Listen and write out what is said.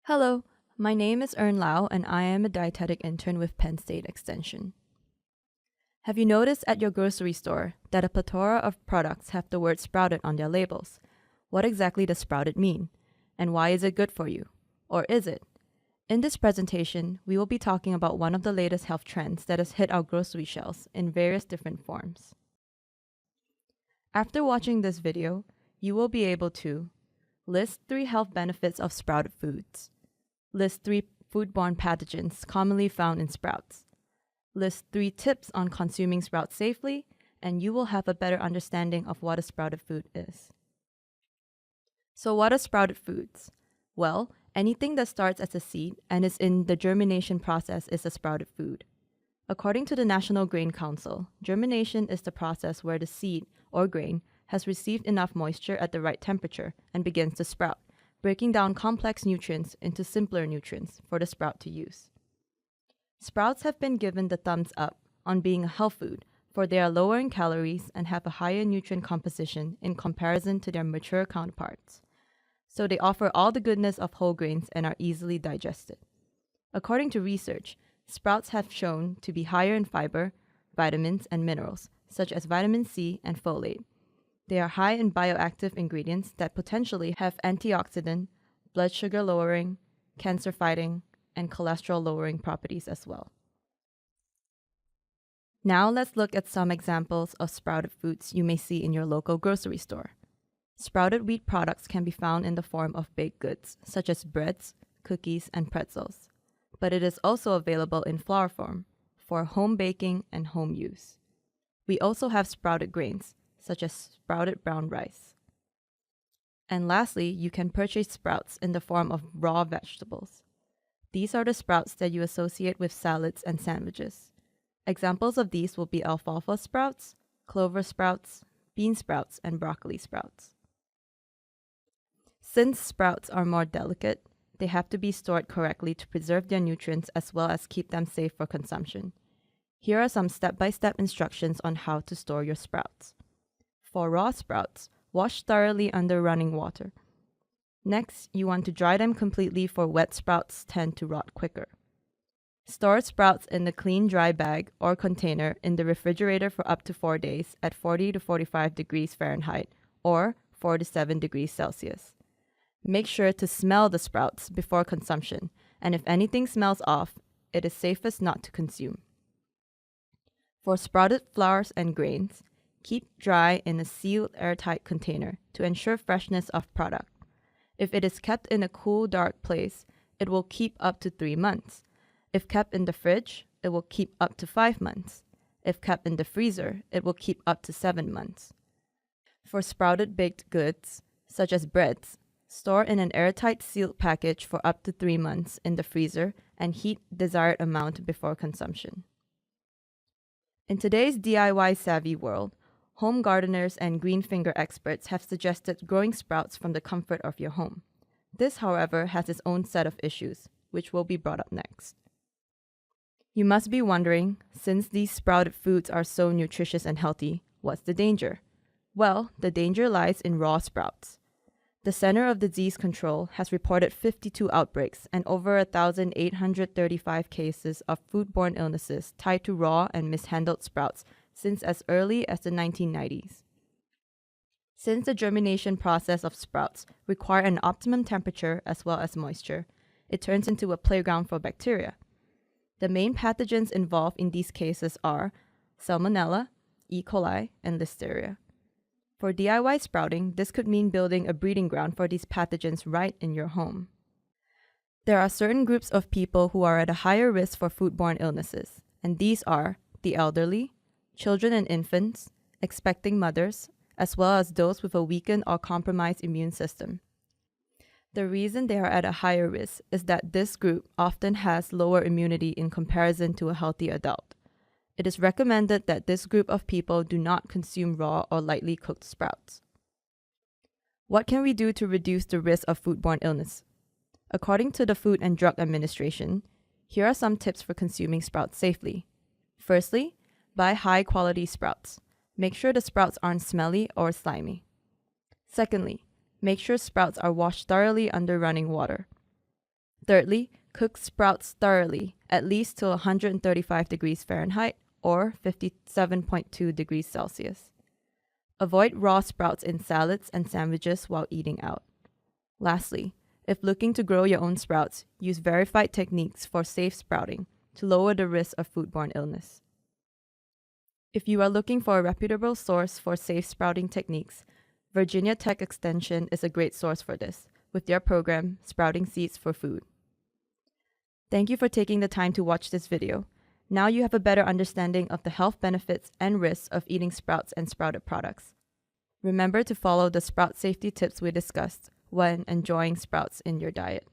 Hello, my name is Ern Lau and I am a dietetic intern with Penn State Extension. Have you noticed at your grocery store that a plethora of products have the word sprouted on their labels? What exactly does sprouted mean? And why is it good for you? Or is it? In this presentation, we will be talking about one of the latest health trends that has hit our grocery shelves in various different forms. After watching this video, you will be able to list 3 health benefits of sprouted foods, list 3 foodborne pathogens commonly found in sprouts, list 3 tips on consuming sprouts safely, and you will have a better understanding of what a sprouted food is. So what are sprouted foods? Well, anything that starts as a seed and is in the germination process is a sprouted food. According to the National Grain Council, germination is the process where the seed, or grain, has received enough moisture at the right temperature and begins to sprout, breaking down complex nutrients into simpler nutrients for the sprout to use. Sprouts have been given the thumbs up on being a health food, for they are lower in calories and have a higher nutrient composition in comparison to their mature counterparts. So they offer all the goodness of whole grains and are easily digested. According to research, sprouts have shown to be higher in fiber, vitamins, and minerals, such as vitamin C and folate. They are high in bioactive ingredients that potentially have antioxidant, blood sugar lowering, cancer fighting, and cholesterol lowering properties as well. Now let's look at some examples of sprouted foods you may see in your local grocery store. Sprouted wheat products can be found in the form of baked goods, such as breads, cookies, and pretzels, but it is also available in flour form for home baking and home use. We also have sprouted grains, such as sprouted brown rice. And lastly, you can purchase sprouts in the form of raw vegetables. These are the sprouts that you associate with salads and sandwiches. Examples of these will be alfalfa sprouts, clover sprouts, bean sprouts, and broccoli sprouts. Since sprouts are more delicate, they have to be stored correctly to preserve their nutrients as well as keep them safe for consumption. Here are some step-by-step instructions on how to store your sprouts. For raw sprouts, wash thoroughly under running water. Next, you want to dry them completely, for wet sprouts tend to rot quicker. Store sprouts in a clean dry bag or container in the refrigerator for up to 4 days at 40 to 45 degrees Fahrenheit or 4 to 7 degrees Celsius. Make sure to smell the sprouts before consumption, and if anything smells off, it is safest not to consume. For sprouted flours and grains, keep dry in a sealed airtight container to ensure freshness of product. If it is kept in a cool, dark place, it will keep up to 3 months. If kept in the fridge, it will keep up to 5 months. If kept in the freezer, it will keep up to 7 months. For sprouted baked goods, such as breads, store in an airtight sealed package for up to 3 months in the freezer and heat desired amount before consumption. In today's DIY savvy world, home gardeners and green finger experts have suggested growing sprouts from the comfort of your home. This, however, has its own set of issues, which will be brought up next. You must be wondering, since these sprouted foods are so nutritious and healthy, what's the danger? Well, the danger lies in raw sprouts. The Center of Disease Control has reported 52 outbreaks and over 1,835 cases of foodborne illnesses tied to raw and mishandled sprouts since as early as the 1990s. Since the germination process of sprouts require an optimum temperature as well as moisture, it turns into a playground for bacteria. The main pathogens involved in these cases are Salmonella, E. coli, and Listeria. For DIY sprouting, this could mean building a breeding ground for these pathogens right in your home. There are certain groups of people who are at a higher risk for foodborne illnesses, and these are the elderly, children and infants, expecting mothers, as well as those with a weakened or compromised immune system. The reason they are at a higher risk is that this group often has lower immunity in comparison to a healthy adult. It is recommended that this group of people do not consume raw or lightly cooked sprouts. What can we do to reduce the risk of foodborne illness? According to the Food and Drug Administration, here are some tips for consuming sprouts safely. Firstly, buy high-quality sprouts. Make sure the sprouts aren't smelly or slimy. Secondly, make sure sprouts are washed thoroughly under running water. Thirdly, cook sprouts thoroughly, at least to 135 degrees Fahrenheit or 57.2 degrees Celsius. Avoid raw sprouts in salads and sandwiches while eating out. Lastly, if looking to grow your own sprouts, use verified techniques for safe sprouting to lower the risk of foodborne illness. If you are looking for a reputable source for safe sprouting techniques, Virginia Tech Extension is a great source for this, with their program, Sprouting Seeds for Food. Thank you for taking the time to watch this video. Now you have a better understanding of the health benefits and risks of eating sprouts and sprouted products. Remember to follow the sprout safety tips we discussed when enjoying sprouts in your diet.